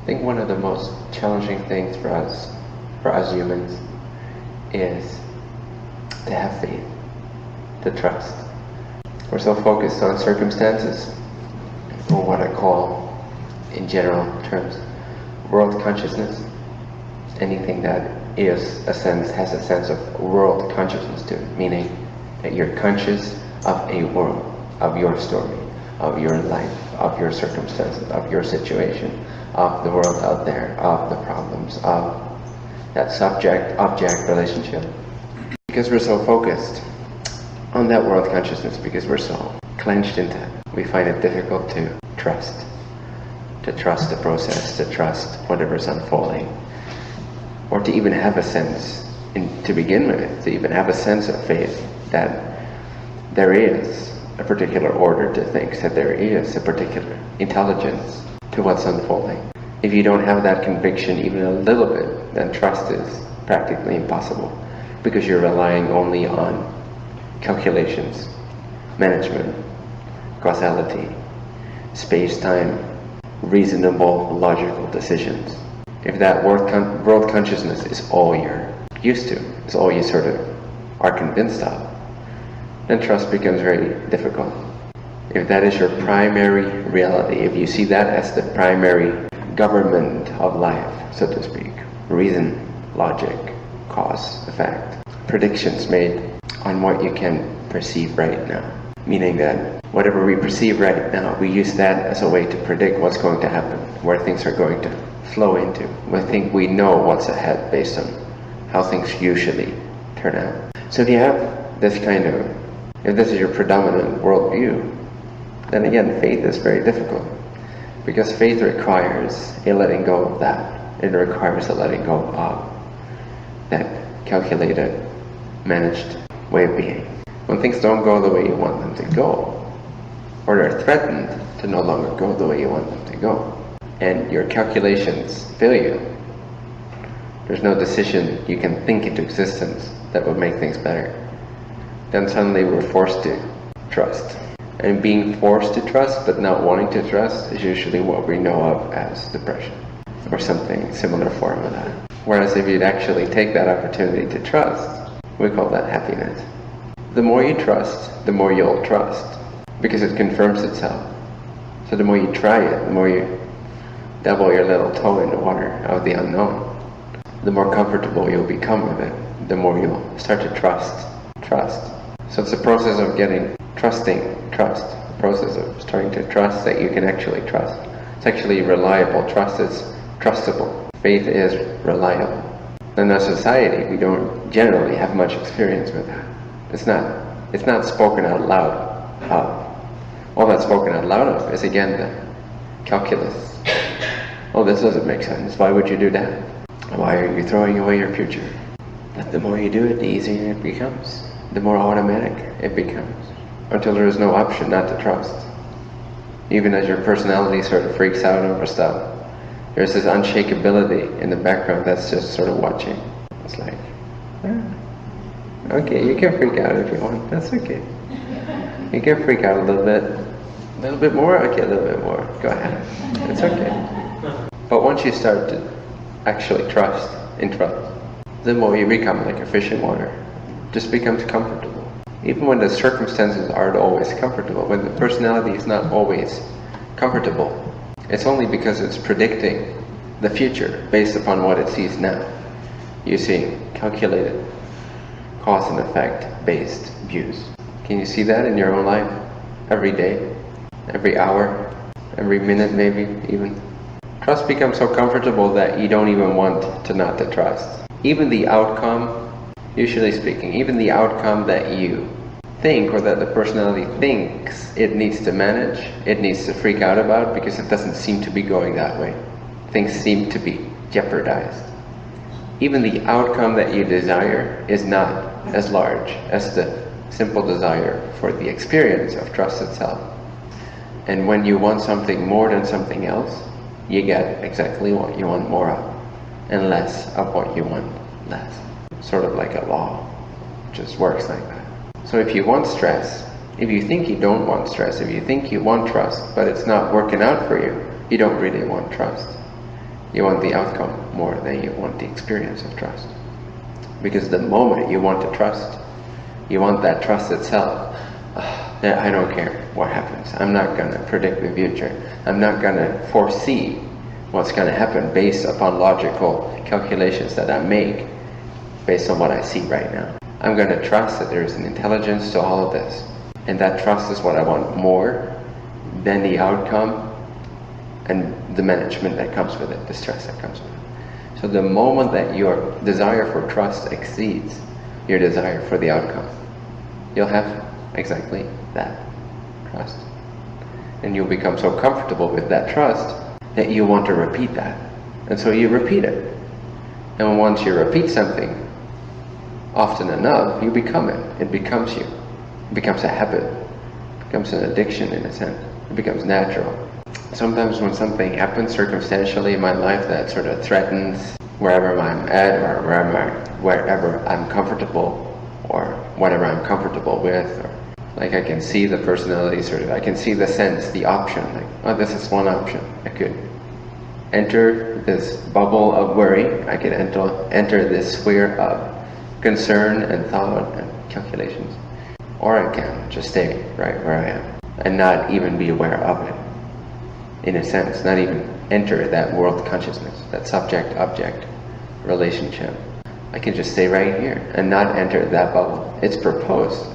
I think one of the most challenging things for us humans, is to have faith, to trust. We're so focused on circumstances, or what I call, in general terms, world consciousness. Anything that has a sense of world consciousness to it, meaning that you're conscious of a world, of your story, of your life, of your circumstances, of your situation, of the world out there, of the problems, of that subject-object relationship. Because we're so focused on that world consciousness, because we're so clenched into it, we find it difficult to trust the process, to trust whatever's unfolding, or to even have a sense, to begin with, to even have a sense of faith that there is a particular order to things, that there is a particular intelligence to what's unfolding. If you don't have that conviction even a little bit, then trust is practically impossible, because you're relying only on calculations, management, causality, space-time, reasonable, logical decisions. If that world consciousness is all you're used to, is all you sort of are convinced of, then trust becomes very difficult. If that is your primary reality, if you see that as the primary government of life, so to speak, reason, logic, cause, effect, predictions made on what you can perceive right now, meaning that whatever we perceive right now, we use that as a way to predict what's going to happen, where things are going to flow into. We think we know what's ahead based on how things usually turn out. So if you have this if this is your predominant worldview, then again, faith is very difficult, because faith requires a letting go of that. It requires a letting go of that calculated, managed way of being. When things don't go the way you want them to go, or they're threatened to no longer go the way you want them to go, and your calculations fail you, there's no decision you can think into existence that would make things better, then suddenly we're forced to trust. And being forced to trust but not wanting to trust is usually what we know of as depression, or something similar form of that. Whereas if you'd actually take that opportunity to trust, we call that happiness. The more you trust, the more you'll trust, because it confirms itself. So the more you try it, the more you dabble your little toe in the water of the unknown, the more comfortable you'll become with it, the more you'll start to trust. So it's a process of trust, the process of starting to trust that you can actually trust. It's actually reliable. Trust is trustable. Faith is reliable. In our society, we don't generally have much experience with that. It's not spoken out loud of. All that's spoken out loud of is, again, the calculus. Oh, this doesn't make sense. Why would you do that? Why are you throwing away your future? But the more you do it, the easier it becomes. The more automatic it becomes, until there is no option not to trust. Even as your personality sort of freaks out over stuff, there's this unshakability in the background that's just sort of watching. It's like, okay, you can freak out if you want, that's okay. You can freak out a little bit more, okay, a little bit more, go ahead, it's okay. But once you start to actually trust, the more you become like a fish in water. Just becomes comfortable. Even when the circumstances aren't always comfortable, when the personality is not always comfortable, it's only because it's predicting the future based upon what it sees now, using calculated cause and effect based views. Can you see that in your own life? Every day, every hour, every minute maybe even? Trust becomes so comfortable that you don't even want to not to trust. Even the outcome, usually speaking, even the outcome that you think, or that the personality thinks it needs to manage, it needs to freak out about, because it doesn't seem to be going that way. Things seem to be jeopardized. Even the outcome that you desire is not as large as the simple desire for the experience of trust itself. And when you want something more than something else, you get exactly what you want more of, and less of what you want less. Sort of like a law, it just works like that. So if you want stress, if you think you don't want stress, if you think you want trust, but it's not working out for you, you don't really want trust. You want the outcome more than you want the experience of trust. Because the moment you want to trust, you want that trust itself. I don't care what happens. I'm not going to predict the future. I'm not going to foresee what's going to happen based upon logical calculations that I make based on what I see right now. I'm going to trust that there is an intelligence to all of this. And that trust is what I want more than the outcome and the management that comes with it, the stress that comes with it. So the moment that your desire for trust exceeds your desire for the outcome, you'll have exactly that trust. And you'll become so comfortable with that trust that you want to repeat that. And so you repeat it. And once you repeat something often enough, you become it. It becomes you. It becomes a habit. It becomes an addiction in a sense. It becomes natural. Sometimes when something happens circumstantially in my life that sort of threatens wherever I'm at, or wherever I'm comfortable, or whatever I'm comfortable with, or like I can see the personality sort of, I can see the sense, the option, like, oh, this is one option. I could enter this bubble of worry. I could enter this sphere of concern and thought and calculations. Or I can just stay right where I am and not even be aware of it. In a sense, not even enter that world consciousness, that subject-object relationship. I can just stay right here and not enter that bubble. It's proposed.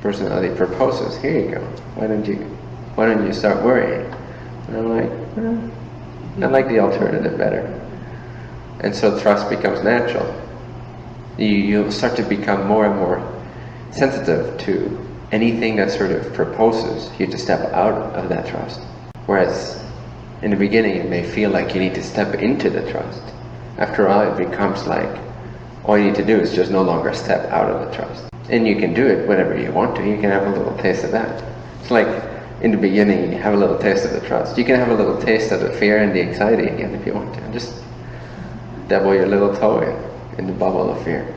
Personality proposes, here you go. Why don't you start worrying? And I'm like, I like the alternative better. And so trust becomes natural. You start to become more and more sensitive to anything that sort of proposes you to step out of that trust. Whereas in the beginning it may feel like you need to step into the trust. After all, it becomes like all you need to do is just no longer step out of the trust. And you can do it whenever you want to. You can have a little taste of that. It's like in the beginning you have a little taste of the trust. You can have a little taste of the fear and the anxiety again if you want to. Just dabble your little toe in the bubble of fear.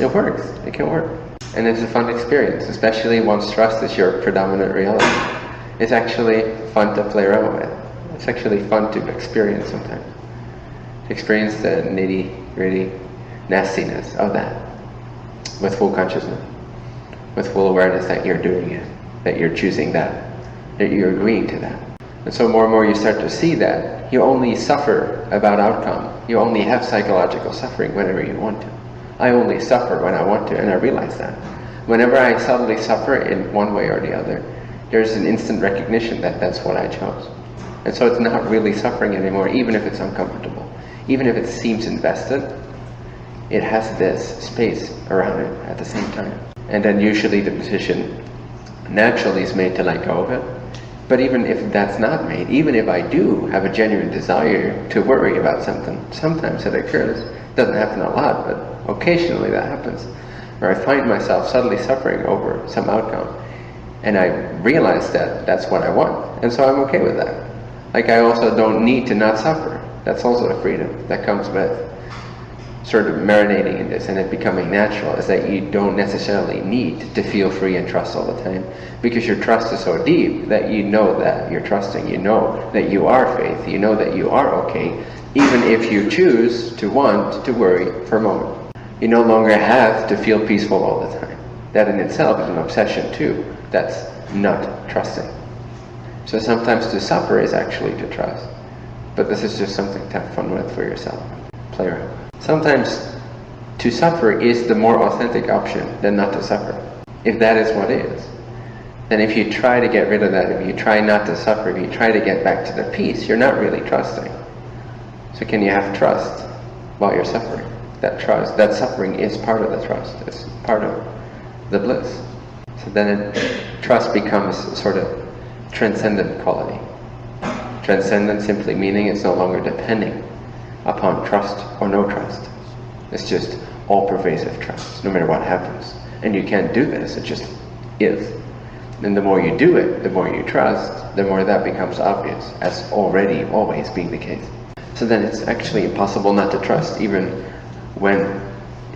It works. It can work. And it's a fun experience, especially once trust is your predominant reality. It's actually fun to play around with. It's actually fun to experience sometimes. To experience the nitty-gritty nastiness of that with full consciousness, with full awareness that you're doing it, that you're choosing that you're agreeing to that. And so more and more you start to see that you only suffer about outcome. You only have psychological suffering whenever you want to. I only suffer when I want to, and I realize that. Whenever I subtly suffer in one way or the other, there's an instant recognition that that's what I chose. And so it's not really suffering anymore, even if it's uncomfortable. Even if it seems invested, it has this space around it at the same time. And then usually the decision naturally is made to let go of it. But even if that's not made, even if I do have a genuine desire to worry about something, sometimes it occurs. It doesn't happen a lot, but occasionally that happens, where I find myself suddenly suffering over some outcome. And I realize that that's what I want, and so I'm okay with that. Like, I also don't need to not suffer. That's also a freedom that comes with sort of marinating in this and it becoming natural, is that you don't necessarily need to feel free and trust all the time, because your trust is so deep that you know that you're trusting, you know that you are faith, you know that you are okay, even if you choose to want to worry for a moment. You no longer have to feel peaceful all the time. That in itself is an obsession too. That's not trusting. So sometimes to suffer is actually to trust. But this is just something to have fun with for yourself. Play around. Sometimes to suffer is the more authentic option than not to suffer. If that is what is, then if you try to get rid of that, if you try not to suffer, if you try to get back to the peace, you're not really trusting. So can you have trust while you're suffering? That trust, that suffering is part of the trust. It's part of the bliss. So then trust becomes a sort of transcendent quality. Transcendent simply meaning it's no longer depending upon trust or no trust. It's just all-pervasive trust, no matter what happens. And you can't do this, it just is. And the more you do it, the more you trust, the more that becomes obvious, as already always being the case. So then it's actually impossible not to trust, even when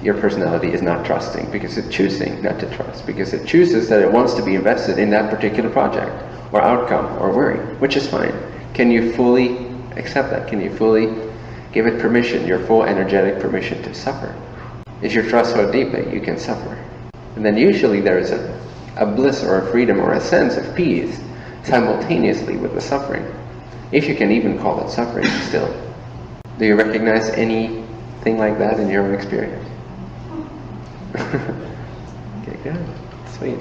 your personality is not trusting, because it's choosing not to trust, because it chooses that it wants to be invested in that particular project, or outcome, or worry, which is fine. Can you fully accept that? Can you fully give it permission, your full energetic permission to suffer? Is your trust so deep that you can suffer? And then usually there is a bliss or a freedom or a sense of peace simultaneously with the suffering, if you can even call it suffering still. Do you recognize anything like that in your own experience? Okay, good. Sweet.